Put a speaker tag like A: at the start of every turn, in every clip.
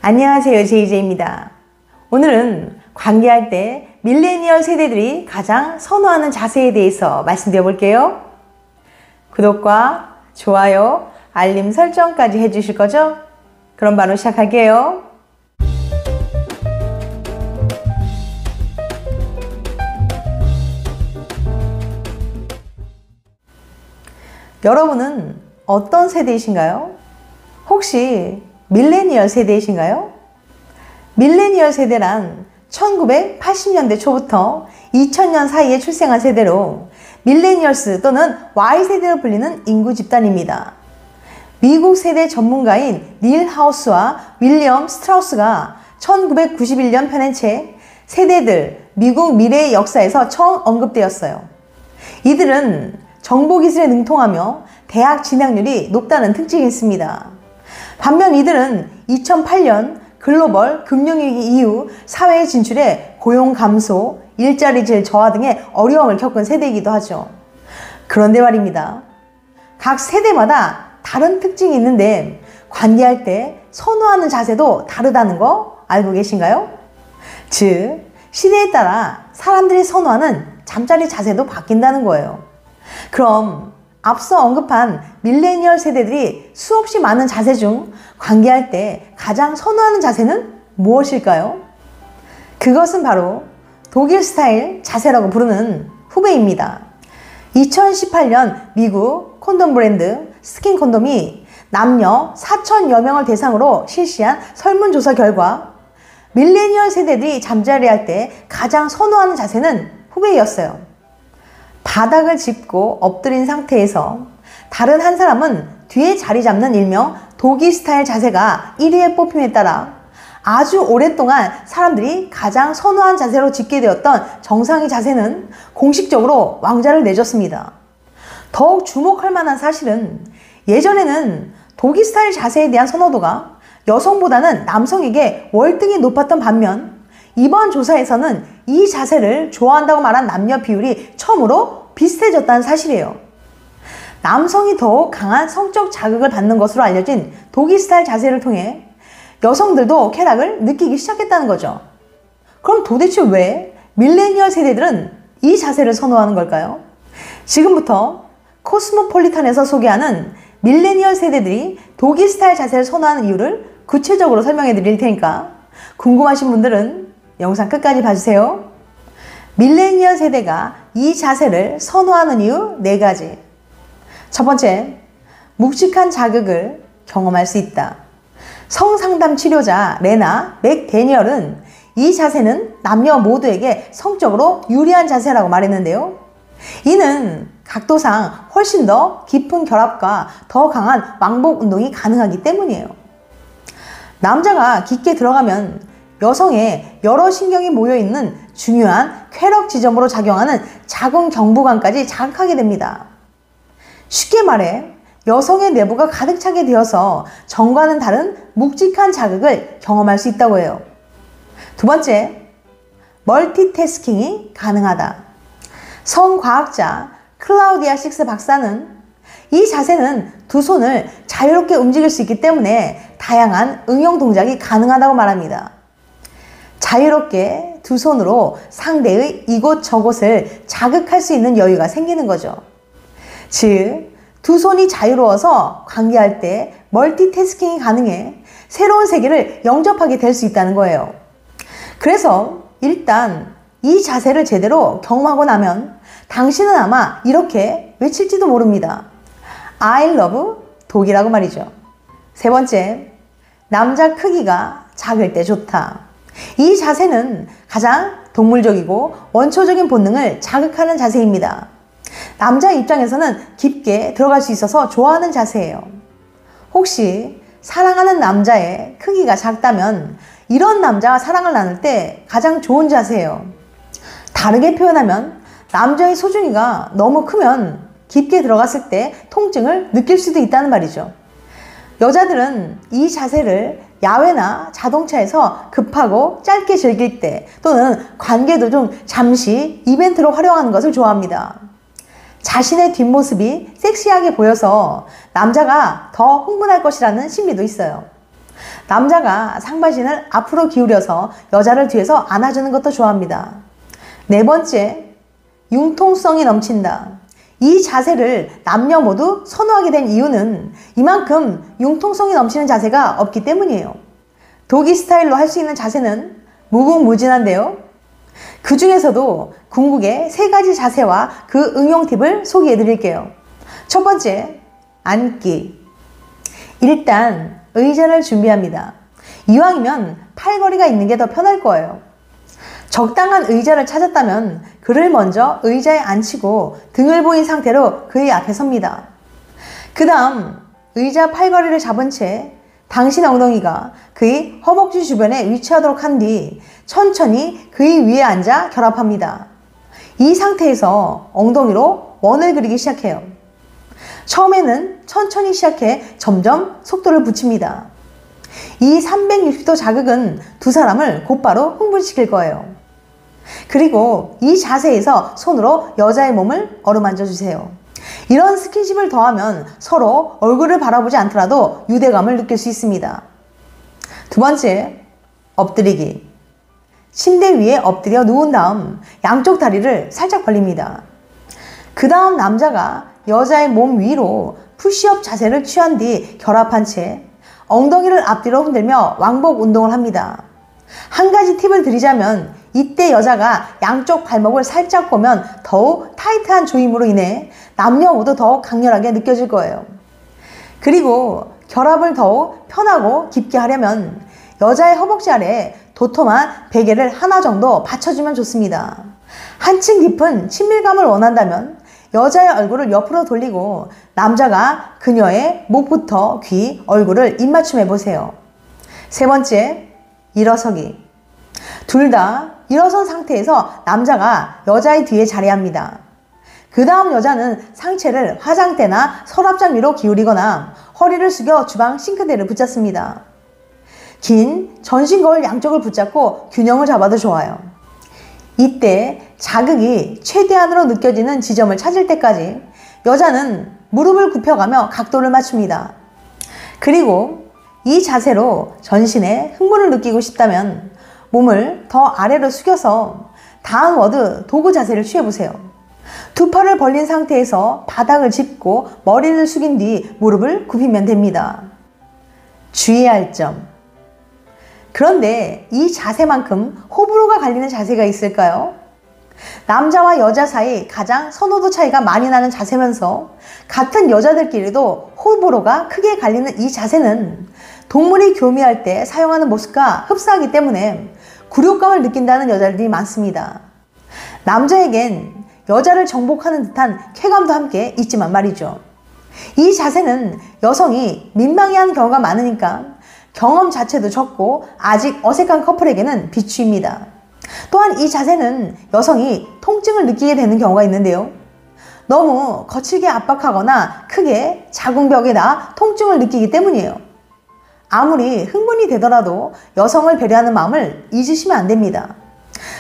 A: 안녕하세요, JJ입니다. 오늘은 관계할 때 밀레니얼 세대들이 가장 선호하는 자세에 대해서 말씀드려 볼게요. 구독과 좋아요, 알림 설정까지 해주실 거죠? 그럼 바로 시작할게요. 여러분은 어떤 세대이신가요? 혹시 밀레니얼 세대이신가요? 밀레니얼 세대란 1980년대 초부터 2000년 사이에 출생한 세대로 밀레니얼스 또는 Y세대로 불리는 인구 집단입니다. 미국 세대 전문가인 닐 하우스와 윌리엄 스트라우스가 1991년 펴낸 책 세대들, 미국 미래의 역사에서 처음 언급되었어요. 이들은 정보기술에 능통하며 대학 진학률이 높다는 특징이 있습니다. 반면 이들은 2008년 글로벌 금융위기 이후 사회에 진출해 고용 감소, 일자리 질 저하 등의 어려움을 겪은 세대이기도 하죠. 그런데 말입니다. 각 세대마다 다른 특징이 있는데 관계할 때 선호하는 자세도 다르다는 거 알고 계신가요? 즉, 시대에 따라 사람들이 선호하는 잠자리 자세도 바뀐다는 거예요. 그럼 앞서 언급한 밀레니얼 세대들이 수없이 많은 자세 중 관계할 때 가장 선호하는 자세는 무엇일까요? 그것은 바로 독일 스타일 자세라고 부르는 후배입니다. 2018년 미국 콘돔 브랜드 스킨 콘돔이 남녀 4,000여 명을 대상으로 실시한 설문조사 결과 밀레니얼 세대들이 잠자리할 때 가장 선호하는 자세는 후배였어요. 바닥을 짚고 엎드린 상태에서 다른 한 사람은 뒤에 자리 잡는 일명 독일 스타일 자세가 1위에 뽑힘에 따라 아주 오랫동안 사람들이 가장 선호한 자세로 집계 되었던 정상의 자세는 공식적으로 왕좌를 내줬습니다. 더욱 주목할 만한 사실은 예전에는 독일 스타일 자세에 대한 선호도가 여성보다는 남성에게 월등히 높았던 반면 이번 조사에서는 이 자세를 좋아한다고 말한 남녀 비율이 처음으로 비슷해졌다는 사실이에요. 남성이 더욱 강한 성적 자극을 받는 것으로 알려진 독일 스타일 자세를 통해 여성들도 쾌락을 느끼기 시작했다는 거죠. 그럼 도대체 왜 밀레니얼 세대들은 이 자세를 선호하는 걸까요? 지금부터 코스모폴리탄에서 소개하는 밀레니얼 세대들이 독일 스타일 자세를 선호하는 이유를 구체적으로 설명해 드릴 테니까 궁금하신 분들은 영상 끝까지 봐주세요. 밀레니얼 세대가 이 자세를 선호하는 이유 4가지. 첫 번째, 묵직한 자극을 경험할 수 있다. 성상담 치료자 레나 맥데니얼은 이 자세는 남녀 모두에게 성적으로 유리한 자세라고 말했는데요. 이는 각도상 훨씬 더 깊은 결합과 더 강한 왕복 운동이 가능하기 때문이에요. 남자가 깊게 들어가면 여성의 여러 신경이 모여있는 중요한 쾌락 지점으로 작용하는 자궁 경부관까지 자극하게 됩니다. 쉽게 말해 여성의 내부가 가득 차게 되어서 전과는 다른 묵직한 자극을 경험할 수 있다고 해요. 두 번째, 멀티태스킹이 가능하다. 성과학자 클라우디아 식스 박사는 이 자세는 두 손을 자유롭게 움직일 수 있기 때문에 다양한 응용 동작이 가능하다고 말합니다. 자유롭게 두 손으로 상대의 이곳저곳을 자극할 수 있는 여유가 생기는 거죠. 즉, 두 손이 자유로워서 관계할 때 멀티태스킹이 가능해 새로운 세계를 영접하게 될 수 있다는 거예요. 그래서 일단 이 자세를 제대로 경험하고 나면 당신은 아마 이렇게 외칠지도 모릅니다. I love 독이라고 말이죠. 세 번째, 남자 크기가 작을 때 좋다. 이 자세는 가장 동물적이고 원초적인 본능을 자극하는 자세입니다. 남자 입장에서는 깊게 들어갈 수 있어서 좋아하는 자세예요. 혹시 사랑하는 남자의 크기가 작다면 이런 남자와 사랑을 나눌 때 가장 좋은 자세예요. 다르게 표현하면 남자의 소중이가 너무 크면 깊게 들어갔을 때 통증을 느낄 수도 있다는 말이죠. 여자들은 이 자세를 야외나 자동차에서 급하고 짧게 즐길 때 또는 관계 도중 잠시 이벤트로 활용하는 것을 좋아합니다. 자신의 뒷모습이 섹시하게 보여서 남자가 더 흥분할 것이라는 심리도 있어요. 남자가 상반신을 앞으로 기울여서 여자를 뒤에서 안아주는 것도 좋아합니다. 네 번째, 융통성이 넘친다. 이 자세를 남녀 모두 선호하게 된 이유는 이만큼 융통성이 넘치는 자세가 없기 때문이에요. 도기 스타일로 할 수 있는 자세는 무궁무진한데요. 그 중에서도 궁극의 3가지 자세와 그 응용 팁을 소개해 드릴게요. 첫 번째, 앉기. 일단 의자를 준비합니다. 이왕이면 팔걸이가 있는 게 더 편할 거예요. 적당한 의자를 찾았다면 그를 먼저 의자에 앉히고 등을 보인 상태로 그의 앞에 섭니다. 그 다음 의자 팔걸이를 잡은 채 당신 엉덩이가 그의 허벅지 주변에 위치하도록 한 뒤 천천히 그의 위에 앉아 결합합니다. 이 상태에서 엉덩이로 원을 그리기 시작해요. 처음에는 천천히 시작해 점점 속도를 붙입니다. 이 360도 자극은 두 사람을 곧바로 흥분시킬 거예요. 그리고 이 자세에서 손으로 여자의 몸을 어루만져 주세요. 이런 스킨십을 더하면 서로 얼굴을 바라보지 않더라도 유대감을 느낄 수 있습니다. 두 번째, 엎드리기. 침대 위에 엎드려 누운 다음 양쪽 다리를 살짝 벌립니다. 그 다음 남자가 여자의 몸 위로 푸시업 자세를 취한 뒤 결합한 채 엉덩이를 앞뒤로 흔들며 왕복 운동을 합니다. 한 가지 팁을 드리자면 이때 여자가 양쪽 발목을 살짝 꼬면 더욱 타이트한 조임으로 인해 남녀 모두 더욱 강렬하게 느껴질 거예요. 그리고 결합을 더욱 편하고 깊게 하려면 여자의 허벅지 아래에 도톰한 베개를 하나 정도 받쳐주면 좋습니다. 한층 깊은 친밀감을 원한다면 여자의 얼굴을 옆으로 돌리고 남자가 그녀의 목부터 귀, 얼굴을 입맞춤 해보세요. 세 번째, 일어서기. 둘 다 일어선 상태에서 남자가 여자의 뒤에 자리합니다. 그 다음 여자는 상체를 화장대나 서랍장 위로 기울이거나 허리를 숙여 주방 싱크대를 붙잡습니다. 긴 전신 거울 양쪽을 붙잡고 균형을 잡아도 좋아요. 이때 자극이 최대한으로 느껴지는 지점을 찾을 때까지 여자는 무릎을 굽혀가며 각도를 맞춥니다. 그리고 이 자세로 전신에 흥분을 느끼고 싶다면 몸을 더 아래로 숙여서 다운워드 도구 자세를 취해보세요. 두 팔을 벌린 상태에서 바닥을 짚고 머리를 숙인 뒤 무릎을 굽히면 됩니다. 주의해야 할 점. 그런데 이 자세만큼 호불호가 갈리는 자세가 있을까요? 남자와 여자 사이 가장 선호도 차이가 많이 나는 자세면서 같은 여자들끼리도 호불호가 크게 갈리는 이 자세는 동물이 교미할 때 사용하는 모습과 흡사하기 때문에 굴욕감을 느낀다는 여자들이 많습니다. 남자에겐 여자를 정복하는 듯한 쾌감도 함께 있지만 말이죠. 이 자세는 여성이 민망해하는 경우가 많으니까 경험 자체도 적고 아직 어색한 커플에게는 비추입니다. 또한 이 자세는 여성이 통증을 느끼게 되는 경우가 있는데요. 너무 거칠게 압박하거나 크게 자궁벽에다 통증을 느끼기 때문이에요. 아무리 흥분이 되더라도 여성을 배려하는 마음을 잊으시면 안 됩니다.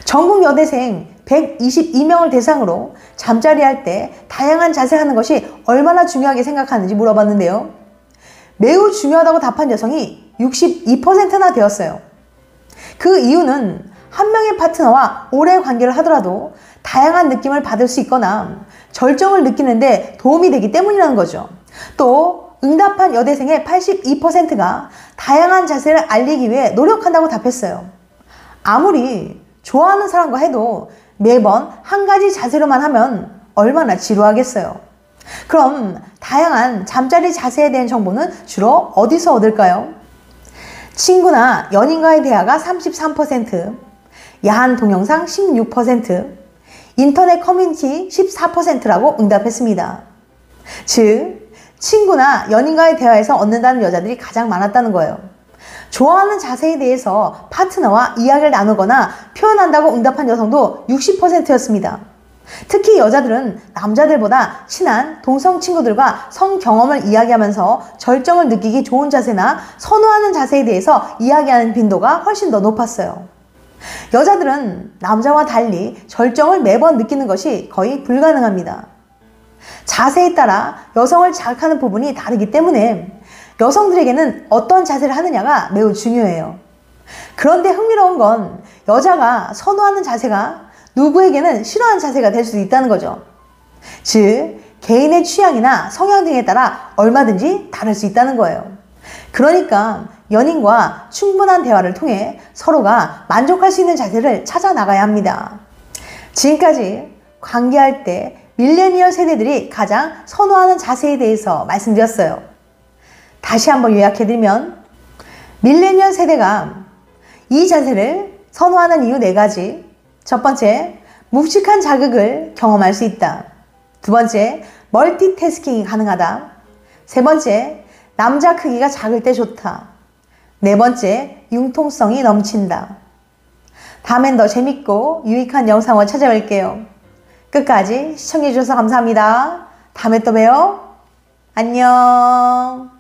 A: 전국 여대생 122명을 대상으로 잠자리 할 때 다양한 자세를 하는 것이 얼마나 중요하게 생각하는지 물어봤는데요. 매우 중요하다고 답한 여성이 62%나 되었어요. 그 이유는 한 명의 파트너와 오래 관계를 하더라도 다양한 느낌을 받을 수 있거나 절정을 느끼는데 도움이 되기 때문이라는 거죠. 또 응답한 여대생의 82%가 다양한 자세를 알리기 위해 노력한다고 답했어요. 아무리 좋아하는 사람과 해도 매번 한 가지 자세로만 하면 얼마나 지루하겠어요. 그럼 다양한 잠자리 자세에 대한 정보는 주로 어디서 얻을까요? 친구나 연인과의 대화가 33%, 야한 동영상 16%, 인터넷 커뮤니티 14%라고 응답했습니다. 즉, 친구나 연인과의 대화에서 얻는다는 여자들이 가장 많았다는 거예요. 좋아하는 자세에 대해서 파트너와 이야기를 나누거나 표현한다고 응답한 여성도 60%였습니다. 특히 여자들은 남자들보다 친한 동성 친구들과 성 경험을 이야기하면서 절정을 느끼기 좋은 자세나 선호하는 자세에 대해서 이야기하는 빈도가 훨씬 더 높았어요. 여자들은 남자와 달리 절정을 매번 느끼는 것이 거의 불가능합니다. 자세에 따라 여성을 자극하는 부분이 다르기 때문에 여성들에게는 어떤 자세를 하느냐가 매우 중요해요. 그런데 흥미로운 건 여자가 선호하는 자세가 누구에게는 싫어하는 자세가 될 수도 있다는 거죠. 즉, 개인의 취향이나 성향 등에 따라 얼마든지 다를 수 있다는 거예요. 그러니까 연인과 충분한 대화를 통해 서로가 만족할 수 있는 자세를 찾아 나가야 합니다. 지금까지 관계할 때 밀레니얼 세대들이 가장 선호하는 자세에 대해서 말씀드렸어요. 다시 한번 요약해드리면 밀레니얼 세대가 이 자세를 선호하는 이유 4가지. 첫 번째, 묵직한 자극을 경험할 수 있다. 두 번째, 멀티태스킹이 가능하다. 세 번째, 남자 크기가 작을 때 좋다. 네 번째, 융통성이 넘친다. 다음엔 더 재밌고 유익한 영상을 찾아뵐게요. 끝까지 시청해주셔서 감사합니다. 다음에 또 봬요. 안녕.